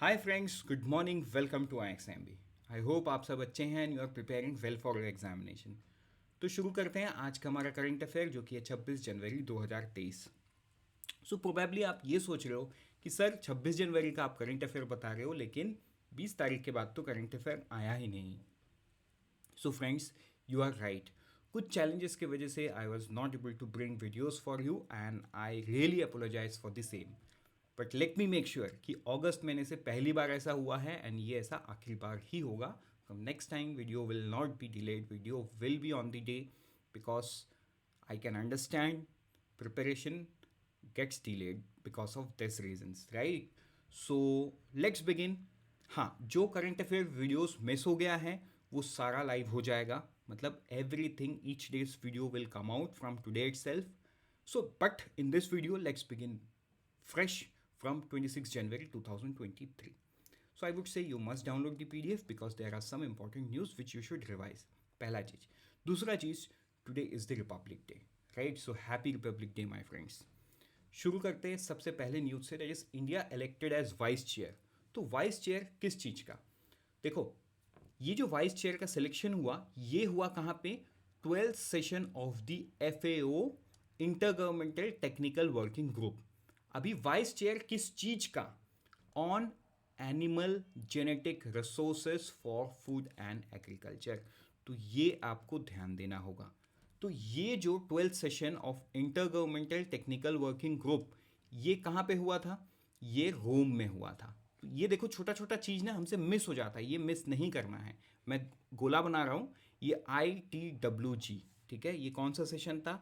Hi friends, good morning, welcome to IXMB। I hope आप सब अच्छे हैं and you are preparing well for your examination. तो शुरू करते हैं आज का हमारा करंट अफेयर जो कि है 26 जनवरी 2023। सो प्रोबेबली आप ये सोच रहे हो कि सर 26 जनवरी का आप करंट अफेयर बता रहे हो लेकिन 20 तारीख के बाद तो करंट अफेयर आया ही नहीं। So friends, you are right. कुछ चैलेंजेस की वजह से I was not able to bring videos for you and I really apologise for the same. But let me make sure कि अगस्त महीने से पहली बार ऐसा हुआ है एंड ये ऐसा आखिरी बार ही होगा। From next time video will not be delayed, video will be on the day because I can understand preparation gets delayed because of this reasons, right? So let's begin. हाँ, जो करंट अफेयर वीडियोस मिस हो गया है वो सारा live हो जाएगा, मतलब everything each days video will come out from today itself. So but in this video let's begin fresh from 26 January 2023. So I would say you must download the PDF because there are some important news which you should revise. पहला चीज. दूसरा चीज, today is the Republic Day, right? So happy Republic Day, my friends. शुरू करते हैं सबसे पहले news से, that is India elected as vice chair. तो वाइस चेयर किस चीज का? देखो, ये जो वाइस चेयर का सिलेक्शन हुआ ये हुआ कहाँ पे? 12th session of the FAO inter governmental technical working group. अभी वाइस चेयर किस चीज का? On animal genetic resources for food and agriculture. तो ये आपको ध्यान देना होगा. तो ये जो 12th session of inter governmental technical working group ये कहाँ पे हुआ था? ये रोम में हुआ था. तो ये देखो, छोटा छोटा चीज़ ना हमसे मिस हो जाता है, ये मिस नहीं करना है. मैं गोला बना रहा हूँ. ये ITWG, ठीक है. ये कौन सा सेशन था?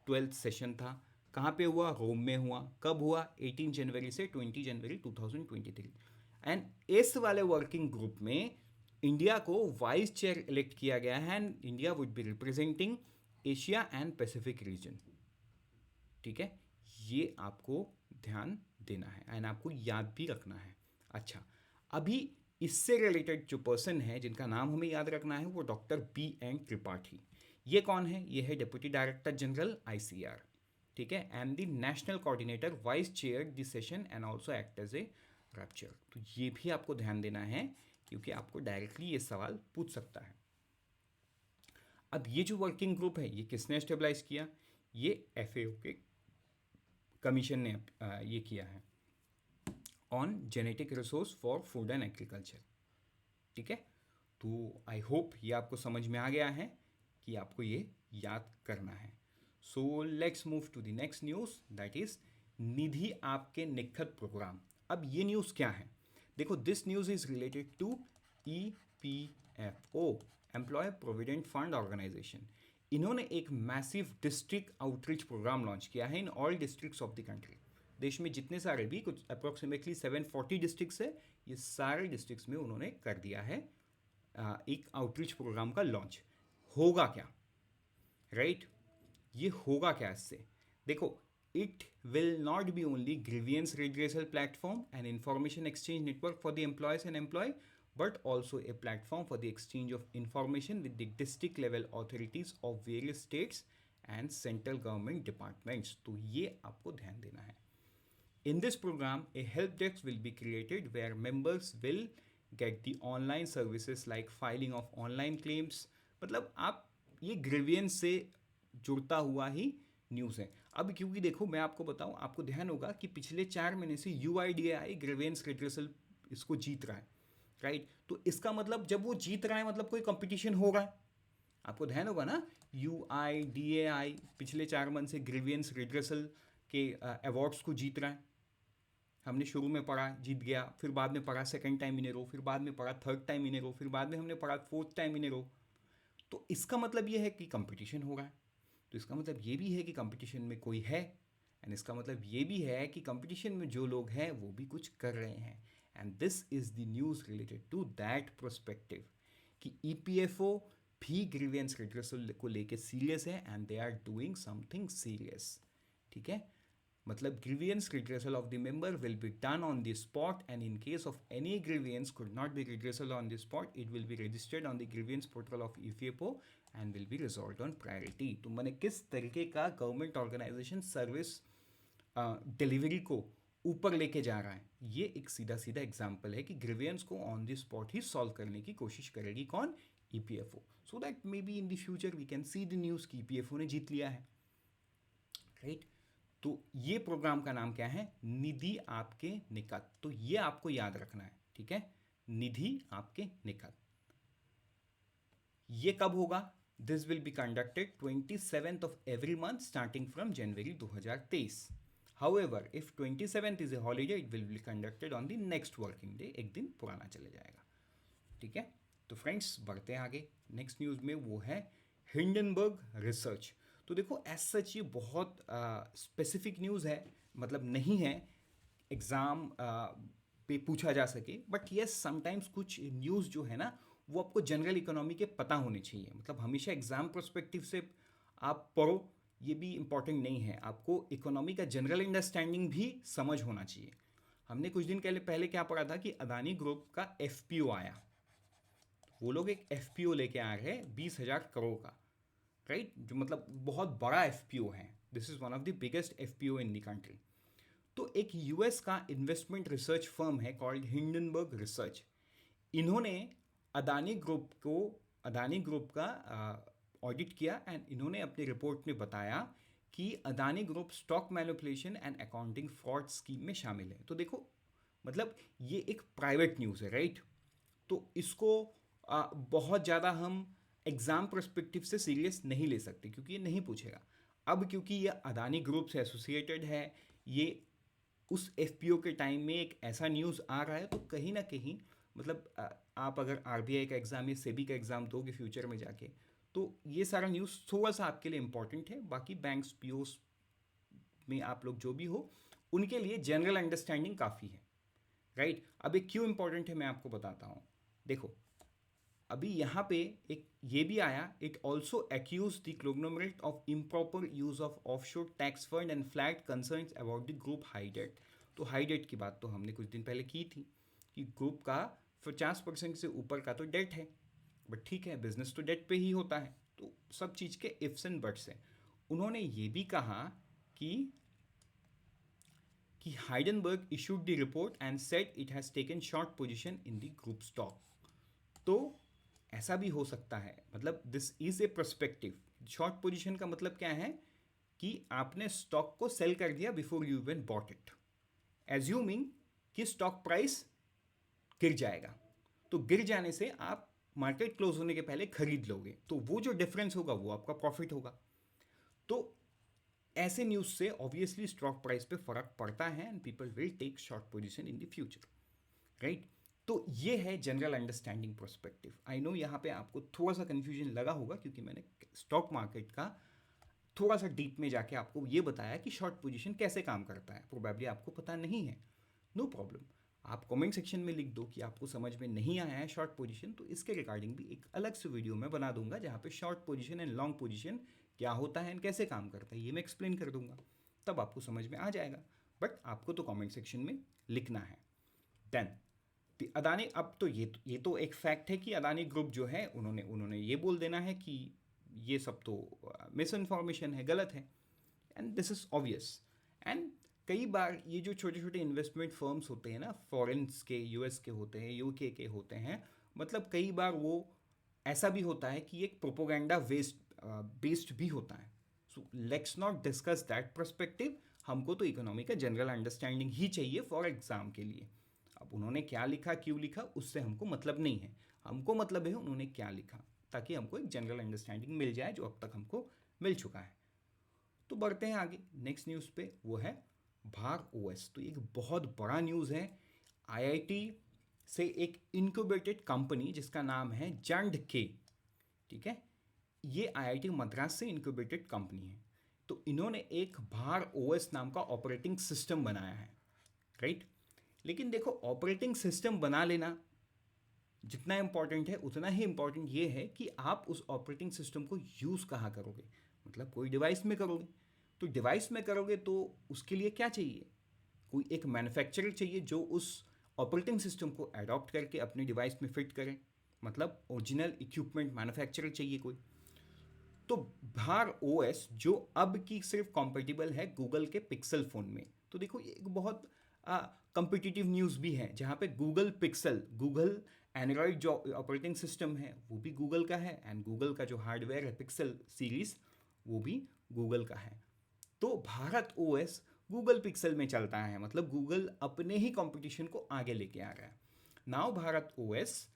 12th सेशन था. कहाँ पे हुआ? रोम में हुआ. कब हुआ? 18 जनवरी से 20 जनवरी 2023. एंड इस वाले वर्किंग ग्रुप में इंडिया को वाइस चेयर इलेक्ट किया गया है and India would be representing Asia and Pacific region. ठीक है, ये आपको ध्यान देना है एंड आपको याद भी रखना है. अच्छा, अभी इससे रिलेटेड जो पर्सन है जिनका नाम हमें याद रखना है वो डॉक्टर BN त्रिपाठी. ये कौन है? ये है डेप्यूटी डायरेक्टर जनरल ICR, ठीक है, and the national coordinator vice chair the session and also act as a rapporteur. तो ये भी आपको ध्यान देना है क्योंकि आपको डायरेक्टली ये सवाल पूछ सकता है. अब ये जो वर्किंग ग्रुप है ये किसने स्टेबलाइज किया? ये FAO के कमीशन ने ये किया है, on genetic resource for food and agriculture. ठीक है, तो आई होप ये आपको समझ में आ गया है कि आपको ये याद करना है. So let's move to the next news, that is Nidhi Aapke Nikat programme. अब ये न्यूज़ क्या है? देखो, this news is related to EPFO, employee provident fund organisation. इन्होंने एक massive district outreach programme launch किया है in all districts of the country. देश में जितने सारे भी कुछ अप्रोक्सीमेटली 740 डिस्ट्रिक्ट्स है, ये सारे डिस्ट्रिक्ट्स में उन्होंने कर दिया है एक आउटरीच प्रोग्राम का लॉन्च. होगा क्या? राइट, ये होगा क्या इससे? देखो, it will not be only grievance redressal platform and information exchange network for the employees and employ, but also a platform for the exchange of information with the district level authorities of various states and central government departments. तो ये आपको ध्यान देना है. In this program, a help desk will be created where members will get the online services like filing of online claims. मतलब आप ये grievance से जुड़ता हुआ ही न्यूज़ है. अब क्योंकि देखो, मैं आपको बताऊं, आपको ध्यान होगा कि पिछले 4 महीने से UIDAI ग्रीवियंस रिड्रेसल इसको जीत रहा है, राइट. तो इसका मतलब जब वो जीत रहा है मतलब कोई कंपटीशन हो रहा है. आपको ध्यान होगा ना, UIDAI पिछले 4 मंथ से ग्रीवियंस रिड्रेसल के अवार्ड्स को जीत रहा है. हमने शुरू में पढ़ा जीत गया, फिर बाद में पढ़ा सेकंड टाइम इन ए रो, फिर बाद में पढ़ा थर्ड टाइम इन ए रो, फिर बाद में हमने पढ़ा फोर्थ टाइम इन ए रो. तो इसका मतलब ये है कि कंपटीशन हो रहा है. तो इसका मतलब ये भी है कि कंपटीशन में कोई है, एंड इसका मतलब ये भी है कि कंपटीशन में जो लोग हैं वो भी कुछ कर रहे हैं. And this is the news related to that perspective कि EPFO भी ग्रीवियंस रिड्रेसल को लेके सीरियस है and they are doing something serious. ठीक है, मतलब grievance redressal of the member will be done on the spot, and in case of any grievance could not be redressal on the spot, it will be registered on the grievance portal of EPFO and will be resolved on priority. तो मैंने किस तरीके का government organisation service delivery को ऊपर लेके जा रहा है। ये एक सीधा सीधा एग्जाम्पल है कि ग्रीवियंस को ऑन द स्पॉट ही सॉल्व करने की कोशिश करेगी कौन? ईपीएफओ, so that may be in the future we can see the news कि ईपीएफओ ने जीत लिया है, राइट। तो ये प्रोग्राम का नाम क्या है? निधि आपके निकट। तो ये आपको याद रखना है, ठीक है, निधि आपके निकट। ये कब होगा? This will be conducted 27th of every month starting from January 2023। However, if 27th is a holiday, it will be conducted on the next working day, एक दिन पुराना चले जाएगा, ठीक है। तो फ्रेंड्स बढ़ते हैं आगे। नेक्स्ट न्यूज़ में वो है हिंडनबर्ग रिसर्च। तो देखो एज सच ये बहुत स्पेसिफिक न्यूज़ है, मतलब नहीं है एग्ज़ाम पे पूछा जा सके, बट येस समटाइम्स कुछ न्यूज़ जो है ना वो आपको जनरल इकोनॉमी के पता होने चाहिए। मतलब हमेशा एग्ज़ाम पर्सपेक्टिव से आप पढ़ो ये भी इम्पॉर्टेंट नहीं है, आपको इकोनॉमी का जनरल अंडरस्टैंडिंग भी समझ होना चाहिए। हमने कुछ दिन पहले क्या पढ़ा था कि अदानी ग्रुप का एफपीओ आया। वो लोग एक एफपीओ लेके आ रहे हैं 20,000 करोड़ का, राइट, जो मतलब बहुत बड़ा एफपीओ है। This is one of the biggest FPO in the country. तो एक यूएस का इन्वेस्टमेंट रिसर्च फर्म है कॉल्ड हिंडनबर्ग रिसर्च। इन्होंने अदानी ग्रुप का ऑडिट किया एंड इन्होंने अपनी रिपोर्ट में बताया कि Adani group stock manipulation and accounting fraud scheme में शामिल है। तो देखो मतलब ये एक प्राइवेट न्यूज़ है, राइट। तो इसको बहुत ज़्यादा हम एग्ज़ाम पर्सपेक्टिव से सीरियस नहीं ले सकते क्योंकि ये नहीं पूछेगा। अब क्योंकि ये अदानी ग्रुप से एसोसिएटेड है, ये उस एफपीओ के टाइम में एक ऐसा न्यूज़ आ रहा है, तो कहीं ना कहीं मतलब आप अगर आरबीआई का एग्ज़ाम या सेबी का एग्ज़ाम दोगे फ्यूचर में जाके, तो ये सारा न्यूज़ थोड़ा सा आपके लिए इंपॉर्टेंट है। बाकी बैंक्स पीओस में आप लोग जो भी हो उनके लिए जनरल अंडरस्टैंडिंग काफ़ी है, राइट। अब एक क्यों इंपॉर्टेंट है मैं आपको बताता हूँ। देखो अभी यहाँ पे एक ये भी आया, it also accuse the conglomerate of improper use of offshore tax fund and flat concerns about the group high debt. तो हाई डेट की बात तो हमने कुछ दिन पहले की थी कि ग्रुप का 50% से ऊपर का तो डेट है, बट ठीक है बिजनेस तो डेट पे ही होता है, तो सब चीज़ के इफ्स एंड बट्स हैं। उन्होंने ये भी कहा कि हाइडनबर्ग issued the report and said it has taken short position in the group stock. तो ऐसा भी हो सकता है, मतलब this is a perspective. Short position का मतलब क्या है कि आपने स्टॉक को सेल कर दिया before you even bought it, assuming कि स्टॉक प्राइस गिर जाएगा। तो गिर जाने से आप मार्केट क्लोज होने के पहले खरीद लोगे, तो वो जो डिफरेंस होगा वो आपका प्रॉफिट होगा। तो ऐसे न्यूज़ से ऑब्वियसली स्टॉक प्राइस पे फर्क पड़ता है and people will take short position in the future, right. तो ये है general understanding perspective. I know यहाँ पे आपको थोड़ा सा कन्फ्यूजन लगा होगा क्योंकि मैंने स्टॉक मार्केट का थोड़ा सा डीप में जाके आपको ये बताया कि शॉर्ट पोजीशन कैसे काम करता है। प्रोबेबली आपको पता नहीं है, नो प्रॉब्लम, आप कमेंट सेक्शन में लिख दो कि आपको समझ में नहीं आया है शॉर्ट पोजीशन, तो इसके रिगार्डिंग भी एक अलग से वीडियो मैं बना दूंगा जहाँ पे short position and long position क्या होता है एंड कैसे काम करता है ये मैं एक्सप्लेन कर दूंगा, तब आपको समझ में आ जाएगा। बट आपको तो कमेंट सेक्शन में लिखना है। देन अदानी, अब तो ये तो एक फैक्ट है कि अदानी ग्रुप जो है उन्होंने ये बोल देना है कि ये सब तो मिस इन्फॉर्मेशन है, गलत है, and this is obvious. And कई बार ये जो छोटे छोटे इन्वेस्टमेंट फर्म्स होते हैं ना, फॉरेन्स के, यूएस के होते हैं, यूके के होते हैं, मतलब कई बार वो ऐसा भी होता है कि एक प्रोपोगेंडा बेस्ड भी होता है। So let's not discuss that perspective. हमको तो इकोनॉमी का जनरल अंडरस्टैंडिंग ही चाहिए फॉर एग्जाम के लिए। अब उन्होंने क्या लिखा, क्यों लिखा, उससे हमको मतलब नहीं है, हमको मतलब है उन्होंने क्या लिखा, ताकि हमको एक जनरल अंडरस्टैंडिंग मिल जाए जो अब तक हमको मिल चुका है। तो बढ़ते हैं आगे नेक्स्ट न्यूज़ पे, वो है भाग ओएस। तो एक बहुत बड़ा न्यूज़ है। आईआईटी से एक इनक्यूबेटेड कंपनी जिसका नाम है जंड के, ठीक है, ये आईआईटी मद्रास से इनक्यूबेटेड कंपनी है। तो इन्होंने एक भार ओएस नाम का ऑपरेटिंग सिस्टम बनाया है, राइट। लेकिन देखो ऑपरेटिंग सिस्टम बना लेना जितना इम्पॉर्टेंट है उतना ही इम्पॉर्टेंट ये है कि आप उस ऑपरेटिंग सिस्टम को यूज़ कहाँ करोगे। मतलब कोई डिवाइस में करोगे, तो डिवाइस में करोगे तो उसके लिए क्या चाहिए, कोई एक मैन्युफैक्चरर चाहिए जो उस ऑपरेटिंग सिस्टम को अडॉप्ट करके अपने डिवाइस में फिट करे, मतलब ओरिजिनल इक्विपमेंट मैन्युफैक्चरर चाहिए कोई। तो भार ओएस जो अब की सिर्फ कॉम्पेटिबल है गूगल के पिक्सल फ़ोन में। तो देखो ये एक बहुत कंपिटिटिव न्यूज़ भी है जहाँ पे गूगल पिक्सल, गूगल एंड्रॉयड जो ऑपरेटिंग सिस्टम है वो भी गूगल का है, एंड गूगल का जो हार्डवेयर है पिक्सल सीरीज वो भी गूगल का है। तो भारत ओएस गूगल पिक्सल में चलता है, मतलब गूगल अपने ही कंपटीशन को आगे लेके आ रहा है। नाउ भारत ओएस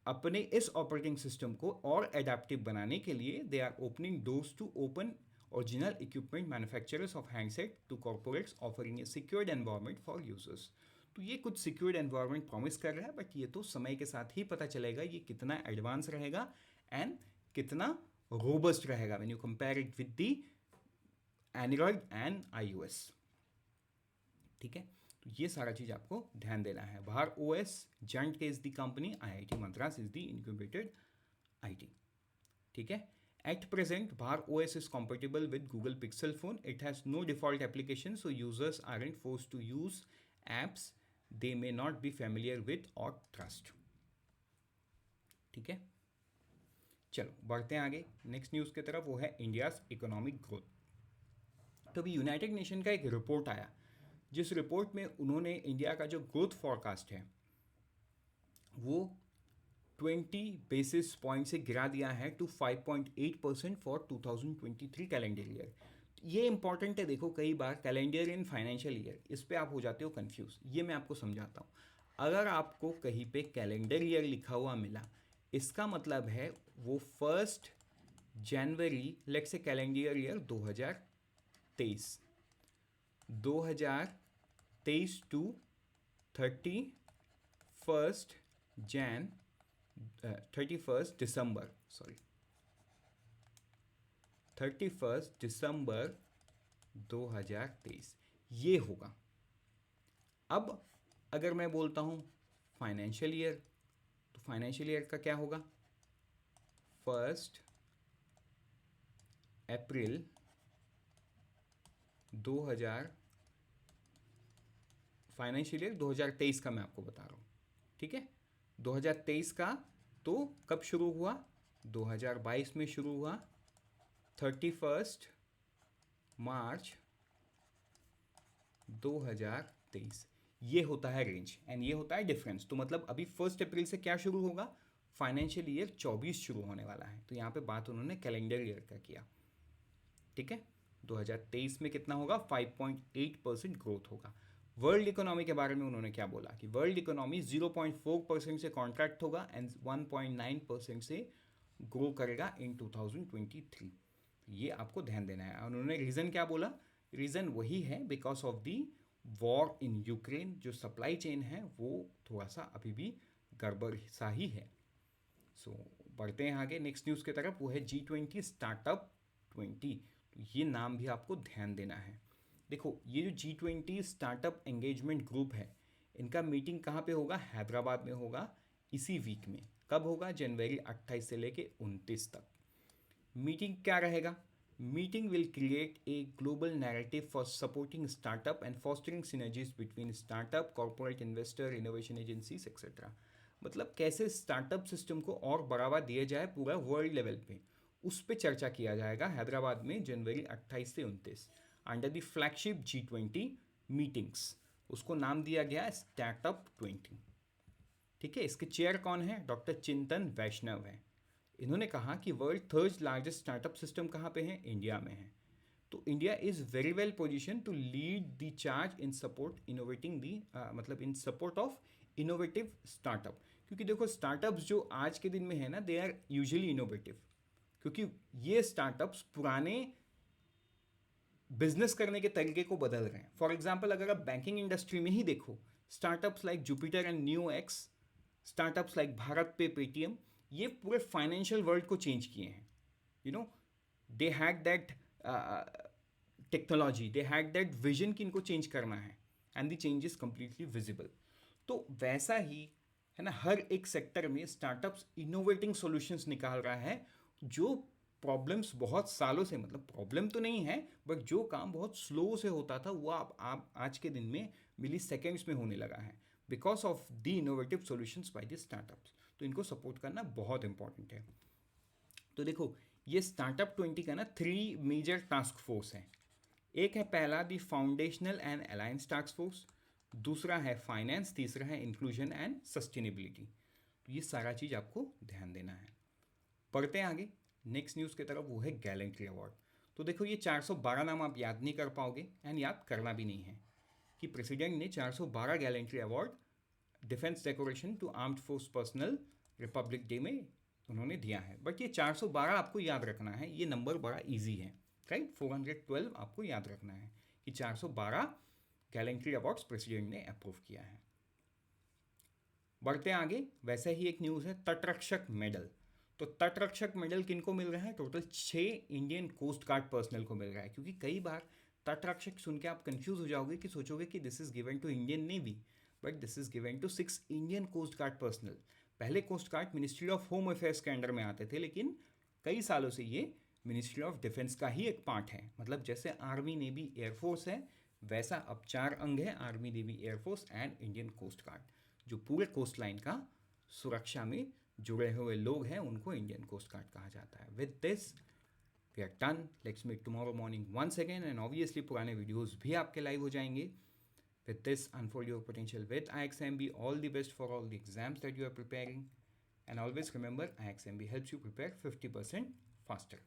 अपने इस ऑपरेटिंग सिस्टम को और एडेप्टिव बनाने के लिए they are opening doors to open original equipment manufacturers of handset to corporates offering a secured environment for users। तो ये कुछ सिक्योर्ड एनवायरनमेंट प्रॉमिस कर रहा है, बट ये तो समय के साथ ही पता चलेगा ये कितना एडवांस रहेगा एंड कितना रोबस्ट रहेगा when you compare it with the Android and iOS। ठीक है, तो ये सारा चीज़ आपको ध्यान देना है। भार ओएस जॉइंट के is the company, IIT Madras is the incubated IT। ठीक है, at present Bhar OS is compatible with Google Pixel phone. It has no default application, so users aren't forced to use apps they may not be familiar with or trust। ठीक है, चलो बढ़ते हैं आगे next news की तरफ, वो है इंडियाज इकोनॉमिक ग्रोथ। तो अभी यूनाइटेड नेशन का एक रिपोर्ट आया, जिस रिपोर्ट में उन्होंने इंडिया का जो ग्रोथ फॉरकास्ट है वो 20 बेसिस पॉइंट से गिरा दिया है टू 5.8% फॉर 2023 कैलेंडर ईयर। ये इंपॉर्टेंट है, देखो कई बार कैलेंडर इन फाइनेंशियल ईयर, इस पे आप हो जाते हो कंफ्यूज। ये मैं आपको समझाता हूँ। अगर आपको कहीं पे कैलेंडर ईयर लिखा हुआ मिला, इसका मतलब है वो 1 जनवरी, let's say calendar year 2023 to 31 दिसंबर 2023 ये होगा। अब अगर मैं बोलता हूँ फाइनेंशियल ईयर, तो फाइनेंशियल ईयर का क्या होगा? 1 अप्रैल 2000, फाइनेंशियल ईयर 2023 का मैं आपको बता रहा हूँ। ठीक है, 2023 का तो कब शुरू हुआ? 2022 में शुरू हुआ, 31 मार्च 2023। ये होता है रेंज एंड ये होता है डिफरेंस। तो मतलब अभी 1 अप्रैल से क्या शुरू होगा? फाइनेंशियल ईयर 24 शुरू होने वाला है। तो यहाँ पे बात उन्होंने कैलेंडर ईयर का किया। ठीक है, 2023 में कितना होगा? 5.8% ग्रोथ होगा। वर्ल्ड इकोनॉमी के बारे में उन्होंने क्या बोला कि वर्ल्ड इकोनॉमी 0.4% से कॉन्ट्रैक्ट होगा एंड 1.9% से ग्रो करेगा इन 2023। ये आपको ध्यान देना है। उन्होंने रीज़न क्या बोला? रीज़न वही है because of the war in Ukraine. जो सप्लाई चेन है वो थोड़ा सा अभी भी गड़बड़ सा ही है। सो बढ़ते हैं आगे नेक्स्ट न्यूज़ की तरफ, वो है G20 स्टार्टअप 20। तो ये नाम भी आपको ध्यान देना है। देखो ये जो G20 स्टार्टअप एंगेजमेंट ग्रुप है, इनका मीटिंग कहाँ पे होगा? हैदराबाद में होगा इसी वीक में। कब होगा? जनवरी 28 से लेके 29 तक। मीटिंग क्या रहेगा? Meeting will create a global narrative for supporting startup and fostering synergies between startup, corporate investor, innovation agencies etcetera. मतलब कैसे स्टार्टअप सिस्टम को और बढ़ावा दिया जाए पूरा वर्ल्ड लेवल पे, उस पर चर्चा किया जाएगा हैदराबाद में जनवरी 28 से 29 under the flagship G20 meetings. उसको नाम दिया गया स्टार्टअप 20। ठीक है, इसके चेयर कौन है? डॉक्टर चिंतन वैष्णव है। इन्होंने कहा कि world third largest startup system कहाँ पे है? इंडिया में है। तो India is very well position to lead the charge in support innovating the मतलब in support of innovative startup. क्योंकि देखो स्टार्टअप्स जो आज के दिन में है ना, दे आर यूजुअली इनोवेटिव, क्योंकि ये स्टार्टअप्स पुराने बिजनेस करने के तरीके को बदल रहे हैं। फॉर एग्जाम्पल अगर आप बैंकिंग इंडस्ट्री में ही देखो, startups like Jupiter and new x, startups like Bharat पे, पेटीएम, ये पूरे फाइनेंशियल वर्ल्ड को चेंज किए हैं। You know they had that technology, they had that vision कि इनको चेंज करना है and the change is completely visible. तो वैसा ही है ना, हर एक सेक्टर में स्टार्टअप्स इनोवेटिंग सॉल्यूशंस निकाल रहा है। जो प्रॉब्लम्स बहुत सालों से, मतलब प्रॉब्लम तो नहीं है, बट जो काम बहुत स्लो से होता था वो आप आज के दिन में मिली सेकेंड्स में होने लगा है because of the innovative solutions by the startups. तो इनको सपोर्ट करना बहुत इंपॉर्टेंट है। तो देखो ये स्टार्टअप 20 का ना 3 मेजर टास्क फोर्स है। एक है पहला the foundational and alliance task force, दूसरा है फाइनेंस, तीसरा है इंक्लूजन एंड सस्टेनेबिलिटी। तो ये सारा चीज़ आपको ध्यान देना है। पढ़ते हैं आगे नेक्स्ट न्यूज़ की तरफ, वो है गैलेंट्री अवार्ड। तो देखो ये 412 नाम आप याद नहीं कर पाओगे एंड याद करना भी नहीं है कि प्रेसिडेंट ने 412 gallantry award defence decoration to armed force personnel republic day में उन्होंने दिया है। बट ये 412 आपको याद रखना है, ये नंबर बड़ा इजी है, राइट। 412 आपको याद रखना है कि 412 गैलेंट्री अवार्ड्स प्रेसिडेंट ने अप्रूव किया है। बढ़ते आगे, वैसे ही एक न्यूज़ है तटरक्षक मेडल। तो तटरक्षक मेडल किनको मिल रहा है? Total 6 Indian coast guard personnel को मिल रहा है। क्योंकि कई बार तटरक्षक सुन के आप कंफ्यूज हो जाओगे कि सोचोगे कि this is given to Indian navy, but this is given to 6 Indian coast guard personnel. पहले coast guard ministry of home affairs के अंडर में आते थे, लेकिन कई सालों से ये मिनिस्ट्री ऑफ डिफेंस का ही एक पार्ट है। मतलब जैसे आर्मी नेवी एयरफोर्स है, वैसा अब 4 अंग है, army navy air force and Indian coast guard. जो पूरे कोस्ट लाइन का सुरक्षा में जुड़े हुए लोग हैं उनको इंडियन कोस्ट गार्ड कहा जाता है। With this we are done. Let's meet tomorrow morning once again and obviously पुराने वीडियोस भी आपके लाइव हो जाएंगे। With this, unfold your potential with IXMB. All the best for all the exams that you are preparing. And always remember, IXMB helps you prepare 50% faster.